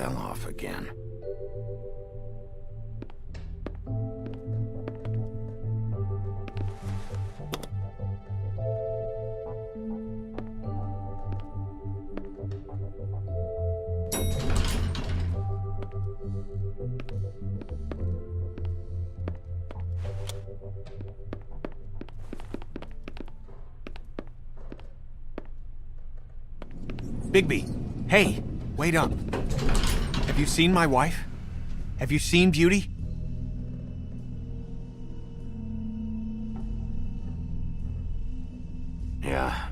fell off again. Bigby, hey, wait up. Have you seen my wife? Have you seen Beauty? Yeah,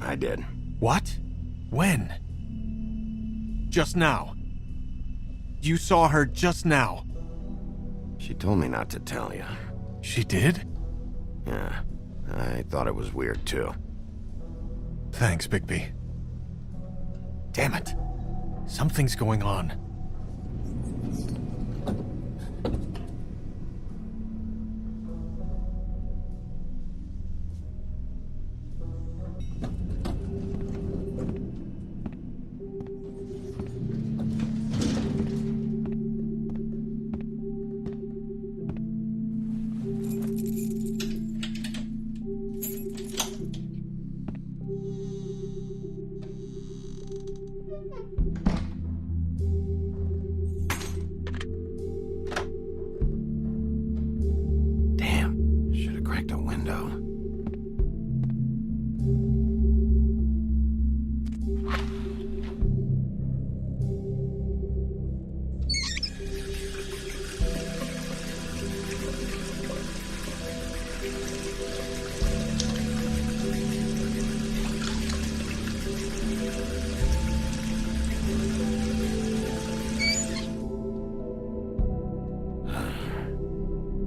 I did. What? When? Just now. You saw her just now. She told me not to tell you. She did? Yeah, I thought it was weird too. Thanks, Bigby. Damn it. Something's going on.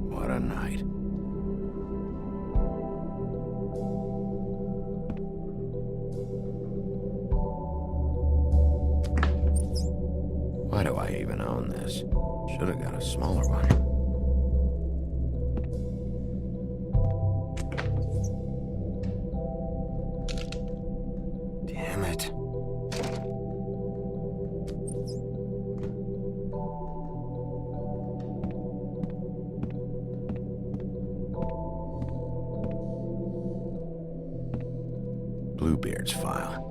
What a night. Why do I even own this? Should have got a smaller one. Damn it. Bluebeard's file.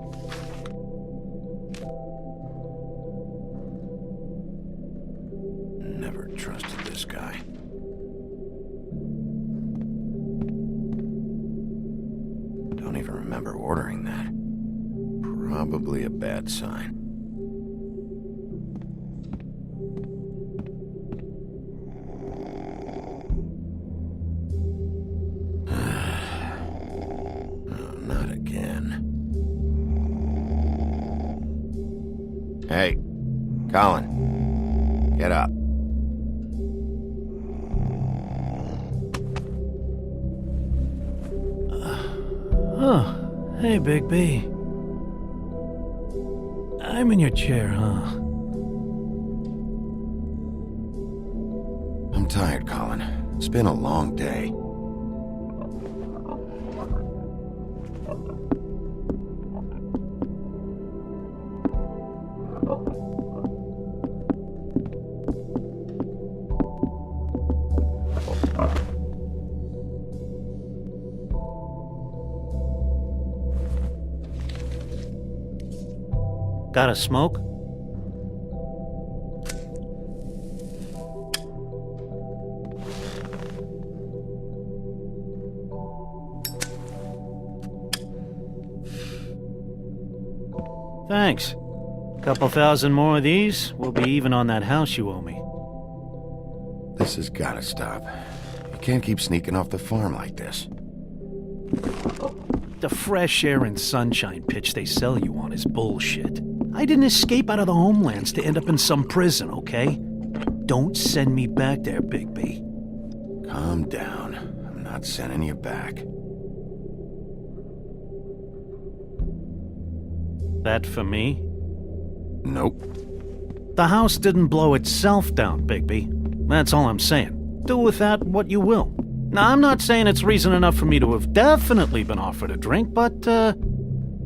Never trusted this guy. Don't even remember ordering that. Probably a bad sign. Not again. Hey, Colin, get up. Oh, hey, Bigby. I'm in your chair, huh? I'm tired, Colin. It's been a long day. Got a smoke? Thanks. Couple thousand more of these, we'll be even on that house you owe me. This has gotta stop. You can't keep sneaking off the farm like this. The fresh air and sunshine pitch they sell you on is bullshit. I didn't escape out of the homelands to end up in some prison, okay? Don't send me back there, Bigby. Calm down. I'm not sending you back. That for me? Nope. The house didn't blow itself down, Bigby. That's all I'm saying. Do with that what you will. Now, I'm not saying it's reason enough for me to have definitely been offered a drink, but,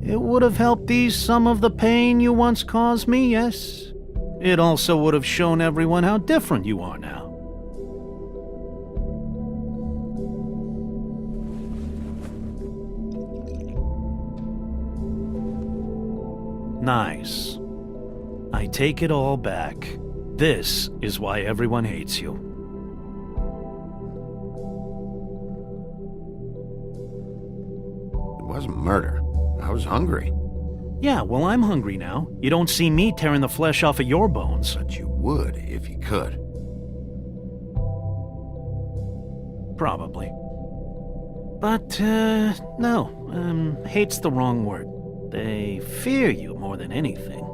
it would have helped ease some of the pain you once caused me, yes? It also would have shown everyone how different you are now. Nice. I take it all back. This is why everyone hates you. It wasn't murder. I was hungry. Yeah, well, I'm hungry now. You don't see me tearing the flesh off of your bones. But you would if you could. Probably. But, no. Hate's the wrong word. They fear you more than anything.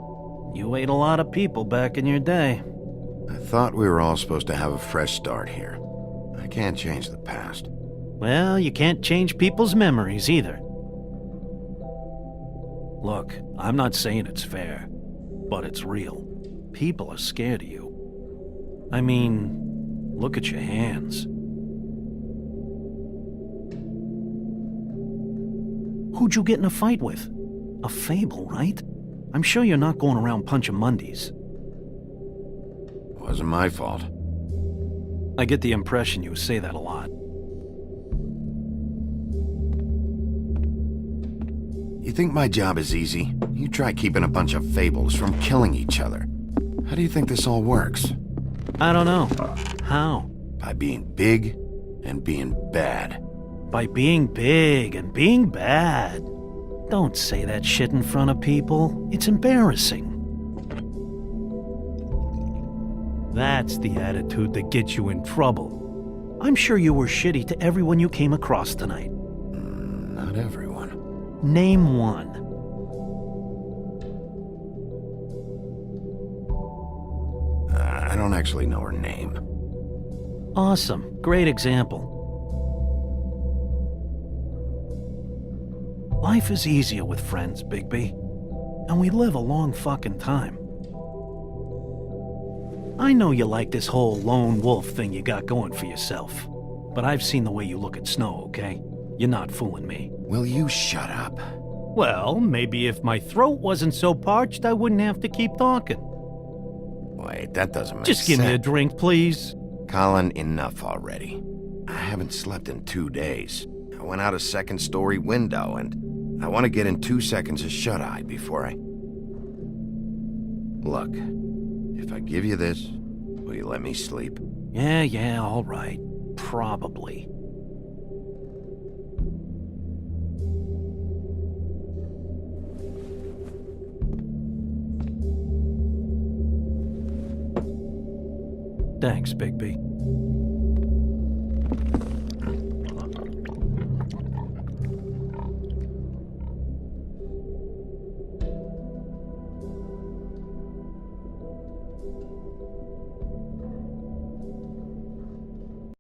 You ate a lot of people back in your day. I thought we were all supposed to have a fresh start here. I can't change the past. Well, you can't change people's memories either. Look, I'm not saying it's fair, but it's real. People are scared of you. I mean, look at your hands. Who'd you get in a fight with? A fable, right? I'm sure you're not going around punching Mondays. Wasn't my fault. I get the impression you say that a lot. You think my job is easy? You try keeping a bunch of fables from killing each other. How do you think this all works? I don't know. How? By being big and being bad. By being big and being bad. Don't say that shit in front of people. It's embarrassing. That's the attitude that gets you in trouble. I'm sure you were shitty to everyone you came across tonight. Not everyone. Name one. I don't actually know her name. Awesome. Great example. Life is easier with friends, Bigby. And we live a long fucking time. I know you like this whole lone wolf thing you got going for yourself. But I've seen the way you look at Snow, okay? You're not fooling me. Will you shut up? Well, maybe if my throat wasn't so parched, I wouldn't have to keep talking. Wait, that doesn't make sense. Just give me a drink, please. Colin, enough already. I haven't slept in 2 days. I went out a second-story window, and I want to get in 2 seconds of shut-eye before I... Look, if I give you this, will you let me sleep? Yeah, all right. Probably. Thanks, Bigby.